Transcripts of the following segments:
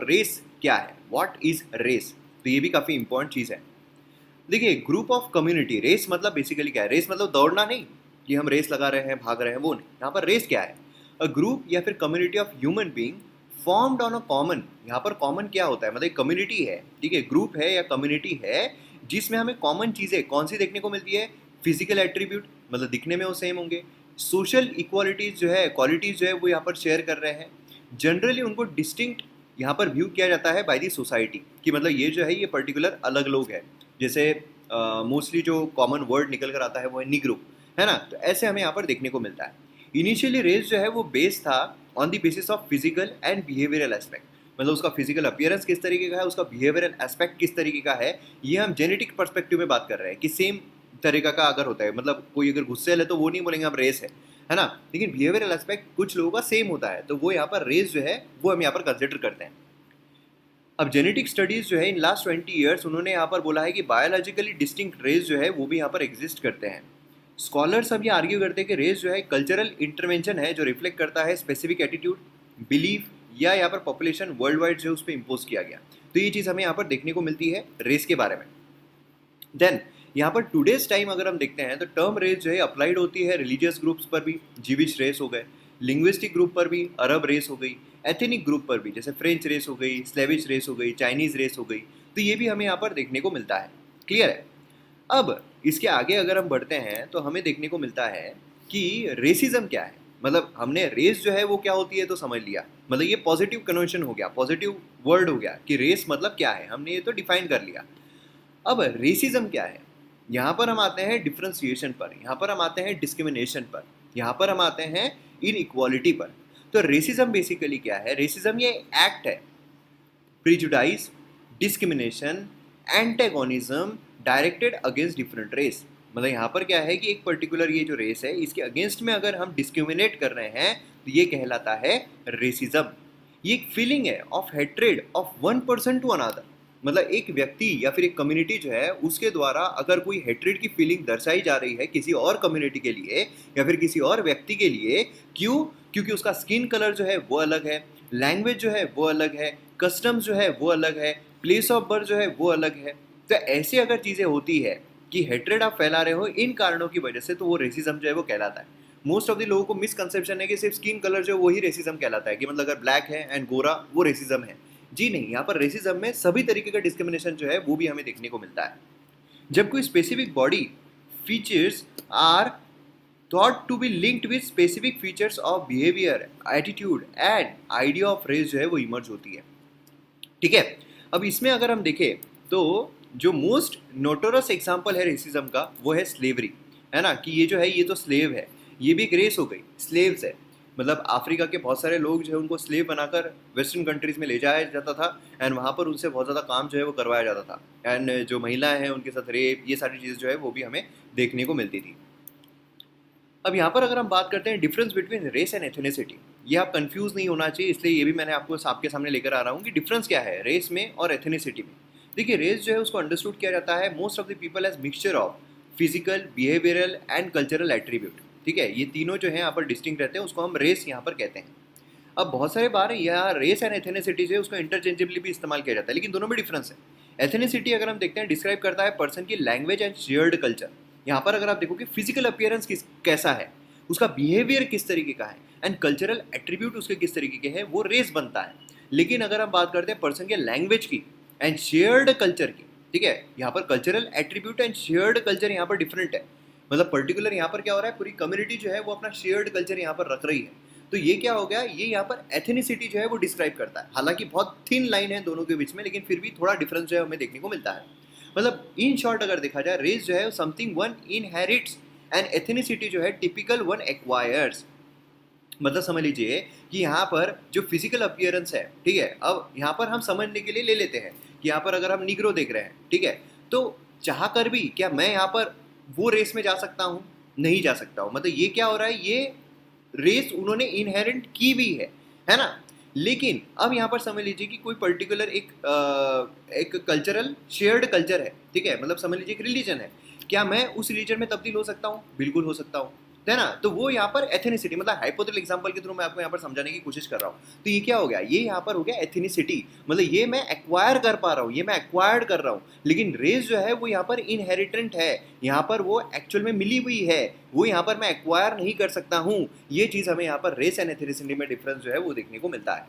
Race क्या है, what is race, तो ये भी काफ़ी इंपॉर्टेंट चीज़ है। देखिए, ग्रुप ऑफ कम्युनिटी, रेस मतलब बेसिकली क्या है, रेस मतलब दौड़ना नहीं कि हम रेस लगा रहे हैं, भाग रहे हैं, वो नहीं। यहाँ पर रेस क्या है, अ ग्रुप या फिर community of human being formed on a common. यहाँ पर कॉमन क्या होता है, मतलब कम्युनिटी है, ठीक है, ग्रुप है या कम्युनिटी है जिसमें हमें कॉमन चीज़ें कौन सी देखने को मिलती है, फिजिकल एट्रीब्यूट, मतलब दिखने में वो सेम होंगे, सोशल इक्वालिटीज जो है, क्वालिटीज जो है वो यहाँ पर शेयर कर रहे हैं। जनरली उनको डिस्टिंक्ट यहाँ पर व्यू किया जाता है बाय दी सोसाइटी, कि मतलब ये जो है ये पर्टिकुलर अलग लोग हैं। जैसे मोस्टली जो कॉमन वर्ड निकल कर आता है वो है निग्रो, है ना, तो ऐसे हमें यहाँ पर देखने को मिलता है। इनिशियली रेस जो है वो बेस था on the basis of physical and behavioural aspect, मतलब उसका फिजिकल अपीयरेंस किस तरीके का है, उसका बिहेवियरल एस्पेक्ट किस तरीके का है। ये हम जेनेटिक पर्सपेक्टिव में बात कर रहे हैं कि सेम तरीका का अगर होता है, मतलब कोई अगर गुस्सेल है तो वो नहीं बोलेंगे हम रेस है ना, लेकिन बिहेवियरल एस्पेक्ट कुछ लोगों का सेम होता है, तो वो यहाँ पर रेस जो है वो हम यहाँ पर कंसिडर करते हैं। अब जेनेटिक स्टडीज जो है इन लास्ट 20 ईयर्स उन्होंने यहाँ पर बोला है कि बायोलॉजिकली डिस्टिंक्ट रेस जो है वो भी यहाँ पर एग्जिस्ट करते हैं। स्कॉलर्स अब ये आर्ग्यू करते हैं कि रेस जो है कल्चरल इंटरवेंशन है जो रिफ्लेक्ट करता है स्पेसिफिक एटीट्यूड, बिलीफ, या यहाँ पर पॉपुलेशन वर्ल्ड वाइड जो उस पर इम्पोज किया गया। तो ये चीज़ हमें यहाँ पर देखने को मिलती है रेस के बारे में। देन यहाँ पर टुडेज टाइम अगर हम देखते हैं तो टर्म रेस जो है अप्लाइड होती है रिलीजियस ग्रुप्स पर भी, जीविश रेस हो गए, लिंग्विस्टिक ग्रुप पर भी, अरब रेस हो गई, एथनिक ग्रुप पर भी, जैसे फ्रेंच रेस हो गई, स्लेविश रेस हो गई, चाइनीज रेस हो गई, तो ये भी हमें यहाँ पर देखने को मिलता है। क्लियर है। अब इसके आगे अगर हम बढ़ते हैं तो हमें देखने को मिलता है कि रेसिज्म क्या है। मतलब हमने रेस जो है वो क्या होती है तो समझ लिया, मतलब ये पॉजिटिव कन्वेंशन हो गया, पॉजिटिव वर्ड हो गया कि रेस मतलब क्या है, हमने ये तो डिफाइन कर लिया। अब रेसिज्म क्या है, यहाँ पर हम आते हैं डिफ्रेंसिएशन पर, यहाँ पर हम आते हैं डिस्क्रिमिनेशन पर, यहाँ पर हम आते हैं इन इक्वालिटी पर। तो रेसिज्म बेसिकली क्या है, रेसिज्म ये एक्ट है, prejudice, discrimination, antagonism directed against different race. मतलब यहाँ पर क्या है कि एक पर्टिकुलर ये जो रेस है इसके अगेंस्ट में अगर हम डिस्क्रिमिनेट कर रहे हैं तो ये कहलाता है रेसिज्म। ये एक फीलिंग है of hatred of one person to another, मतलब एक व्यक्ति या फिर एक कम्युनिटी जो है उसके द्वारा अगर कोई हेट्रेड की फीलिंग दर्शाई जा रही है किसी और कम्युनिटी के लिए या फिर किसी और व्यक्ति के लिए, क्यों, क्योंकि उसका स्किन कलर जो है वो अलग है, लैंग्वेज जो है वो अलग है, कस्टम्स जो है वो अलग है, प्लेस ऑफ बर्थ जो है वो अलग है। तो ऐसी अगर चीज़ें होती है कि हेट्रेड आप फैला रहे हो इन कारणों की वजह से, तो वो रेसिज्म जो है वो कहलाता है। मोस्ट ऑफ द लोगों को मिसकंसेप्शन है कि सिर्फ स्किन कलर जो है वही रेसिज्म कहलाता है, कि मतलब अगर ब्लैक है एंड गोरा वो रेसिज्म है। जी नहीं, यहाँ पर रेसिज्म में सभी तरीके का डिस्क्रिमिनेशन जो है वो भी हमें देखने को मिलता है। जब कोई specific body features are thought to be linked with specific features of behaviour, attitude and idea of race जो है वो इमर्ज होती है। ठीक है। अब इसमें अगर हम देखें तो जो मोस्ट नोटोरस एग्जाम्पल है रेसिज्म का वो है स्लेवरी, है ना, कि ये जो है ये तो स्लेव है, ये भी एक रेस हो गई, स्लेव्स है। मतलब अफ्रीका के बहुत सारे लोग जो है उनको स्लेव बनाकर वेस्टर्न कंट्रीज में ले जाया जाता था एंड वहाँ पर उनसे बहुत ज़्यादा काम जो है वो करवाया जाता था एंड जो महिलाएं हैं उनके साथ रेप, ये सारी चीज़ें जो है वो भी हमें देखने को मिलती थी। अब यहाँ पर अगर हम बात करते हैं difference between race and ethnicity, ये आप कंफ्यूज नहीं होना चाहिए, इसलिए ये भी मैंने आपको आपके सामने लेकर आ रहा हूँ कि डिफरेंस क्या है रेस में और एथनिसिटी में। देखिए, रेस जो है उसको अंडरस्टूड किया जाता है most of the people as mixture of physical, behavioural and cultural attribute. ठीक है, ये तीनों जो है यहाँ पर डिस्टिंक्ट रहते हैं, उसको हम रेस यहाँ पर कहते हैं। अब बहुत सारे बार यहाँ रेस एंड एथनिसिटी जो है उसको इंटरचेंजेबली भी इस्तेमाल किया जाता है, लेकिन दोनों में डिफरेंस है। एथनिसिटी अगर हम देखते हैं डिस्क्राइब करता है पर्सन की लैंग्वेज एंड शेयर्ड कल्चर। यहाँ पर अगर आप देखो कि फिजिकल अपीयरेंस कैसा है, उसका बिहेवियर किस तरीके का है एंड कल्चरल एट्रीब्यूट उसके किस तरीके के हैं, वो रेस बनता है। लेकिन अगर हम बात करते हैं पर्सन के लैंग्वेज की एंड शेयर्ड कल्चर की, ठीक है, यहाँ पर cultural attribute and shared culture यहाँ पर डिफरेंट है। मतलब पर्टिकुलर यहाँ पर क्या हो रहा है, पूरी कम्युनिटी जो है वो अपना शेयर्ड कल्चर यहाँ पर रख रही है। तो ये क्या हो गया, ये यहाँ पर एथनिसिटी जो है वो डिस्क्राइब करता है। हालांकि बहुत थिन लाइन है दोनों के बीच में, लेकिन फिर भी थोड़ा डिफरेंस जो है हमें देखने को मिलता है। मतलब इन शॉर्ट अगर देखा जाए, रेस जो है something one inherits and ethnicity जो है टिपिकल वन एक्वायर्स। मतलब समझ लीजिए कि यहाँ पर जो फिजिकल अपीयरेंस है, ठीक है, अब यहाँ पर हम समझने के लिए ले लेते हैं कि यहाँ पर अगर हम निग्रो देख रहे हैं, ठीक है, तो चाह कर भी क्या मैं यहाँ पर वो रेस में जा सकता हूँ, नहीं जा सकता हूँ। मतलब ये क्या हो रहा है, ये रेस उन्होंने इनहेरेंट की भी है ना। लेकिन अब यहाँ पर समझ लीजिए कि कोई पर्टिकुलर एक कल्चरल शेयर्ड कल्चर है, ठीक है, मतलब समझ लीजिए एक रिलीजन है, क्या मैं उस रिलीजन में तब्दील हो सकता हूँ, बिल्कुल हो सकता हूँ। है ना। तो वो यहाँ पर एथेनिसिटी, मतलब हाइपोथेटिकल एग्जांपल के थ्रू मैं आपको यहाँ पर समझाने की कोशिश कर रहा हूँ। तो ये क्या हो गया, ये यहाँ पर हो गया एथेनिसिटी, मतलब ये मैं एक्वायर कर पा रहा हूँ, ये मैं एक्वायर्ड कर रहा हूँ। लेकिन रेस जो है वो यहाँ पर इनहेरिटेंट है, यहाँ पर वो एक्चुअल में मिली हुई है, वो यहाँ पर मैं एक्वायर नहीं कर सकता हूँ। ये चीज़ हमें यहाँ पर रेस एंड एथेनिसिटी में डिफरेंस जो है वो देखने को मिलता है।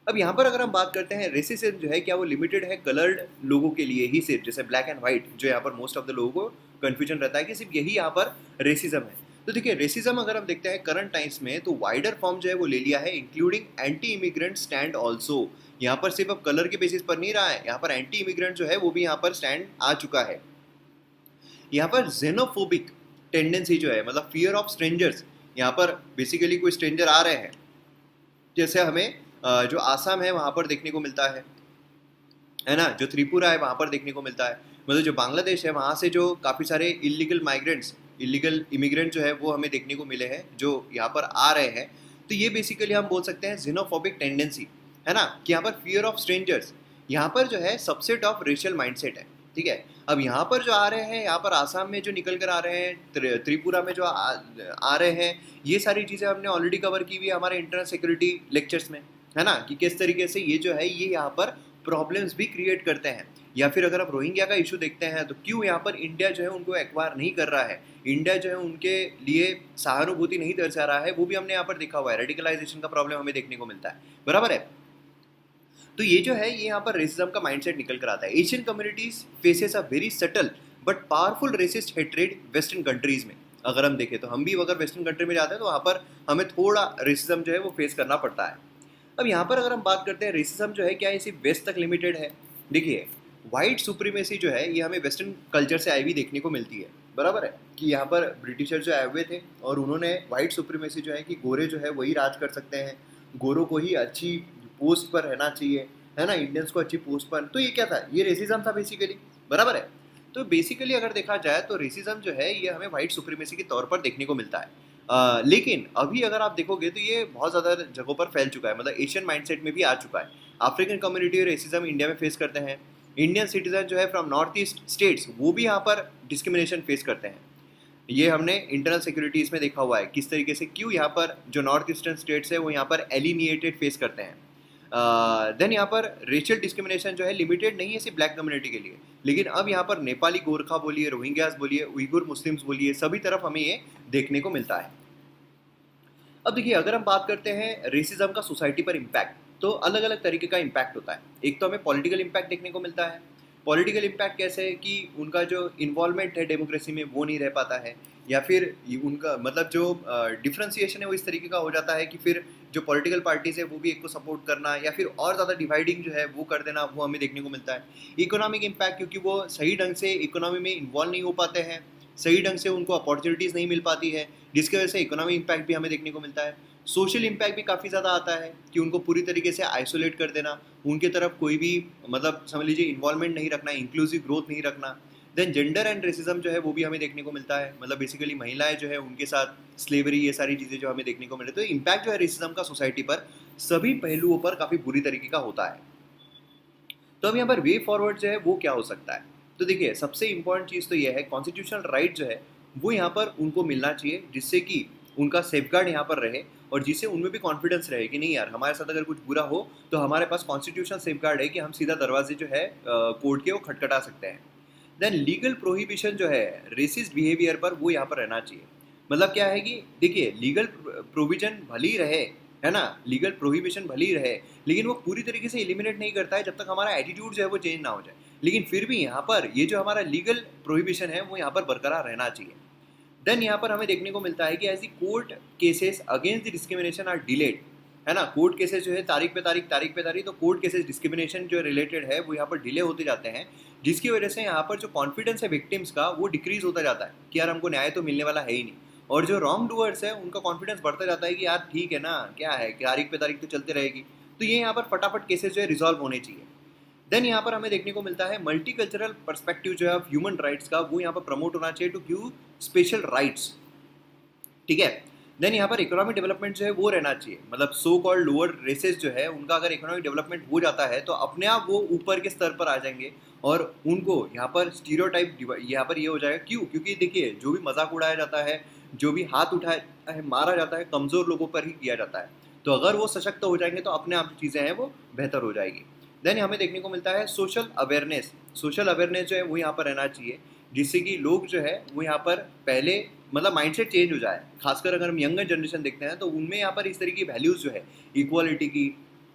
अब यहाँ पर अगर हम बात करते हैं रेसिज्म जो है क्या वो लिमिटेड है कलर्ड लोगों के लिए ही सिर्फ, जैसे ब्लैक एंड व्हाइट, जो यहाँ पर मोस्ट ऑफ द लोगों को कंफ्यूजन रहता है कि सिर्फ यही यहाँ पर रेसिज्म है। तो देखिए रेसिज्म अगर हम देखते हैं करंट टाइम्स में तो वाइडर फॉर्म जो है वो ले लिया है, including anti immigrant stand also. यहाँ पर सिर्फ अब कलर के बेसिस पर नहीं रहा है, यहाँ पर एंटी इमिग्रेंट जो है वो भी यहाँ पर स्टैंड आ चुका है। यहाँ पर जेनोफोबिक टेंडेंसी जो है, मतलब फियर ऑफ स्ट्रेंजर्स, यहाँ पर बेसिकली कोई स्ट्रेंजर आ रहे हैं, जैसे हमें जो आसाम है वहाँ पर देखने को मिलता है ना, जो त्रिपुरा है वहाँ पर देखने को मिलता है, मतलब जो बांग्लादेश है वहाँ से जो काफ़ी सारे इलीगल माइग्रेंट्स, इलीगल इमिग्रेंट जो है वो हमें देखने को मिले हैं जो यहाँ पर आ रहे हैं। तो ये बेसिकली हम बोल सकते हैं जिनोफोबिक टेंडेंसी, है ना, कि यहाँ पर फियर ऑफ स्ट्रेंजर्स, यहाँ पर जो है सबसेट ऑफ रेशियल माइंडसेट है, ठीक है। अब यहाँ पर जो आ रहे हैं, यहाँ पर आसाम में जो निकल कर आ रहे हैं, त्रिपुरा में जो आ रहे हैं, ये सारी चीज़ें हमने ऑलरेडी कवर की हुई है हमारे इंटरनल सिक्योरिटी लेक्चर्स में, है ना, कि किस तरीके से ये जो है ये यहाँ पर प्रॉब्लम्स भी क्रिएट करते हैं। या फिर अगर आप रोहिंग्या का इशू देखते हैं तो क्यों यहाँ पर इंडिया जो है उनको एक्वायर नहीं कर रहा है, इंडिया जो है उनके लिए सहानुभूति नहीं दर्शा रहा है, वो भी हमने यहाँ पर देखा हुआ है। रेडिकलाइजेशन का प्रॉब्लम हमें देखने को मिलता है, बराबर है। तो ये जो है ये यहाँ पर रेसिज्म का माइंडसेट निकल कर आता है। Asian communities faces a very subtle but powerful racist hatred western countries में। अगर हम देखें तो हम भी अगर वेस्टर्न कंट्री में जाते हैं तो वहाँ पर हमें थोड़ा रेसिज्म जो है वो फेस करना पड़ता है। अब यहाँ पर अगर हम बात करते हैं रेसिज्म जो है क्या ये सिर्फ वेस्ट तक लिमिटेड है, देखिए वाइट सुप्रीमेसी जो है ये हमें वेस्टर्न कल्चर से आई हुई देखने को मिलती है, बराबर है, कि यहाँ पर ब्रिटिशर जो आए हुए थे और उन्होंने वाइट सुप्रीमेसी जो है कि गोरे जो है वही राज कर सकते हैं, गोरों को ही अच्छी पोस्ट पर रहना चाहिए, है ना, इंडियंस को अच्छी पोस्ट पर। तो ये क्या था, ये रेसिज्म था बेसिकली, बराबर है। तो बेसिकली अगर देखा जाए तो रेसिज्म जो है ये हमें वाइट सुप्रीमेसी के तौर पर देखने को मिलता है। लेकिन अभी अगर आप देखोगे तो ये बहुत ज़्यादा जगहों पर फैल चुका है, मतलब एशियन माइंडसेट में भी आ चुका है। अफ्रीकन कम्युनिटी रेसिज्म इंडिया में फेस करते हैं, इंडियन सिटीजन जो है फ्रॉम नॉर्थ ईस्ट स्टेट्स वो भी यहाँ पर डिस्क्रिमिनेशन फेस करते हैं। ये हमने इंटरनल सिक्योरिटीज़ में देखा हुआ है किस तरीके से क्यों यहाँ पर जो नॉर्थ ईस्टर्न स्टेट्स है वो यहाँ पर एलिनिएटेड फेस करते हैं। देन यहाँ पर रेशियल डिस्क्रिमिनेशन जो है लिमिटेड नहीं है सिर्फ ब्लैक कम्युनिटी के लिए, लेकिन अब यहाँ पर नेपाली गोरखा बोलिए, रोहिंग्यास बोलिए, उइगुर मुस्लिम्स बोलिए, सभी तरफ हमें ये देखने को मिलता है। अब देखिए अगर हम बात करते हैं रेसिज्म का सोसाइटी पर इम्पैक्ट, तो अलग अलग तरीके का इम्पैक्ट होता है। एक तो हमें पॉलिटिकल इम्पैक्ट देखने को मिलता है। पॉलिटिकल इम्पैक्ट कैसे है कि उनका जो इन्वॉल्वमेंट है डेमोक्रेसी में वो नहीं रह पाता है, या फिर उनका मतलब जो डिफ्रेंसिएशन है वो इस तरीके का हो जाता है कि फिर जो पॉलिटिकल पार्टीज है वो भी एक को सपोर्ट करना या फिर और ज़्यादा डिवाइडिंग जो है वो कर देना, वो हमें देखने को मिलता है। इकोनॉमिक इम्पैक्ट, क्योंकि वो सही ढंग से इकोनॉमी में इन्वॉल्व नहीं हो पाते हैं, सही ढंग से उनको अपॉर्चुनिटीज़ नहीं मिल पाती है, जिसकी वजह से इकोनॉमिक इम्पैक्ट भी हमें देखने को मिलता है। सोशल इम्पैक्ट भी काफ़ी ज़्यादा आता है कि उनको पूरी तरीके से आइसोलेट कर देना, उनके तरफ कोई भी मतलब समझ लीजिए इन्वॉल्वमेंट नहीं रखना, इंक्लूसिव ग्रोथ नहीं रखना। देन जेंडर एंड रेसिज्म जो है वो भी हमें देखने को मिलता है, मतलब बेसिकली महिलाएं जो है उनके साथ स्लेवरी, ये सारी चीज़ें जो हमें देखने को मिलती है। तो इम्पैक्ट जो है रेसिज्म का सोसाइटी पर सभी पहलुओं पर काफ़ी बुरी तरीके का होता है। तो अब यहाँ पर वे फॉरवर्ड जो है वो क्या हो सकता है, तो देखिए सबसे इंपॉर्टेंट चीज़ तो ये है कॉन्स्टिट्यूशनल राइट जो है वो यहाँ पर उनको मिलना चाहिए, जिससे कि उनका सेफगार्ड यहाँ पर रहे और जिससे उनमें भी कॉन्फिडेंस रहे कि नहीं यार हमारे साथ अगर कुछ बुरा हो तो हमारे पास कॉन्स्टिट्यूशनल सेफगार्ड है कि हम सीधा दरवाजे जो है कोर्ट के वो खटखटा सकते हैं। देन लीगल प्रोहिबिशन जो है रेसिस्ट बिहेवियर पर वो यहाँ पर रहना चाहिए। मतलब क्या है कि देखिए लीगल प्रोविजन भले ही रहे, है ना, लीगल प्रोहिबिशन भले ही रहे, लेकिन वो पूरी तरीके से एलिमिनेट नहीं करता है जब तक हमारा एटीट्यूड जो है वो चेंज ना हो जाए। लेकिन फिर भी यहाँ पर ये जो हमारा लीगल प्रोहिबिशन है वो यहाँ पर बरकरार रहना चाहिए। देन यहाँ पर हमें देखने को मिलता है कि as the court cases against the discrimination are delayed, है ना, कोर्ट केसेस जो है तारीख पे तारीख, तो कोर्ट केसेस डिस्क्रिमिनेशन जो रिलेटेड है वो यहाँ पर डिले होते जाते हैं, जिसकी वजह से यहाँ पर जो कॉन्फिडेंस है विक्टिम्स का वो डिक्रीज होता जाता है कि यार हमको न्याय तो मिलने वाला है ही नहीं, और जो रॉन्ग डूअर्स है उनका कॉन्फिडेंस बढ़ता जाता है कि यार ठीक है ना, क्या है तारीख पे तारीख तो चलते रहेगी। तो ये यहाँ पर फटाफट केसेस जो है रिजॉल्व होने चाहिए। देन यहाँ पर हमें देखने को मिलता है मल्टी कल्चरल परस्पेक्टिव जो है ह्यूमन राइट्स का वो यहाँ पर प्रमोट होना चाहिए टू गिव स्पेशल राइट्स, ठीक है। देन यहाँ पर इकोनॉमिक डेवलपमेंट जो है वो रहना चाहिए, मतलब सो कॉल्ड लोअर रेसेस जो है उनका अगर इकोनॉमिक डेवलपमेंट हो जाता है तो अपने आप वो ऊपर के स्तर पर आ जाएंगे और उनको यहाँ पर स्टीरियोटाइप यहाँ पर ये हो जाएगा। क्यों? क्योंकि देखिए जो भी मजाक उड़ाया जाता है, जो भी हाथ उठाया है मारा जाता है कमज़ोर लोगों पर ही किया जाता है। तो अगर वो सशक्त हो जाएंगे तो अपने आप चीज़ें हैं वो बेहतर हो जाएगी। देन हमें देखने को मिलता है सोशल अवेयरनेस जो है वो यहाँ पर रहना चाहिए, जिससे कि लोग जो है वो यहाँ पर पहले मतलब माइंडसेट चेंज हो जाए। खासकर अगर हम यंगर जनरेशन देखते हैं तो उनमें यहाँ पर इस तरह की वैल्यूज़ जो है इक्वालिटी की,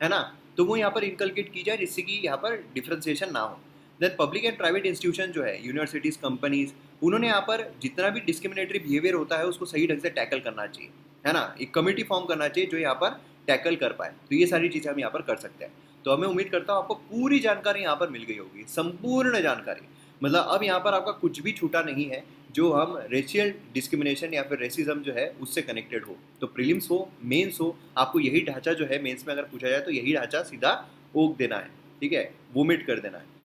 है ना, तो वो यहाँ पर इनकलकेट की जाए जिससे कि यहाँ पर डिफ्रेंसिएशन ना हो। Then public and private institution जो है, यूनिवर्सिटीज़, कंपनीज, उन्होंने यहाँ पर जितना भी डिस्क्रिमिनेटरी बिहेवियर होता है उसको सही ढंग से टैकल करना चाहिए, है ना। एक कमेटी फॉर्म करना चाहिए जो यहाँ पर टैकल कर पाए। तो ये सारी चीज़ें हम यहाँ पर कर सकते हैं। तो मैं उम्मीद करता हूँ आपको पूरी जानकारी यहाँ पर मिल गई होगी, संपूर्ण जानकारी। मतलब अब यहाँ पर आपका कुछ भी छूटा नहीं है जो हम रेशियल डिस्क्रिमिनेशन या फिर रेसिज्म जो है उससे कनेक्टेड हो। तो प्रीलिम्स हो, मेंस हो, आपको यही ढांचा जो है मेंस में अगर पूछा जाए तो यही ढांचा सीधा ओक देना है, ठीक है, वोमिट कर देना है।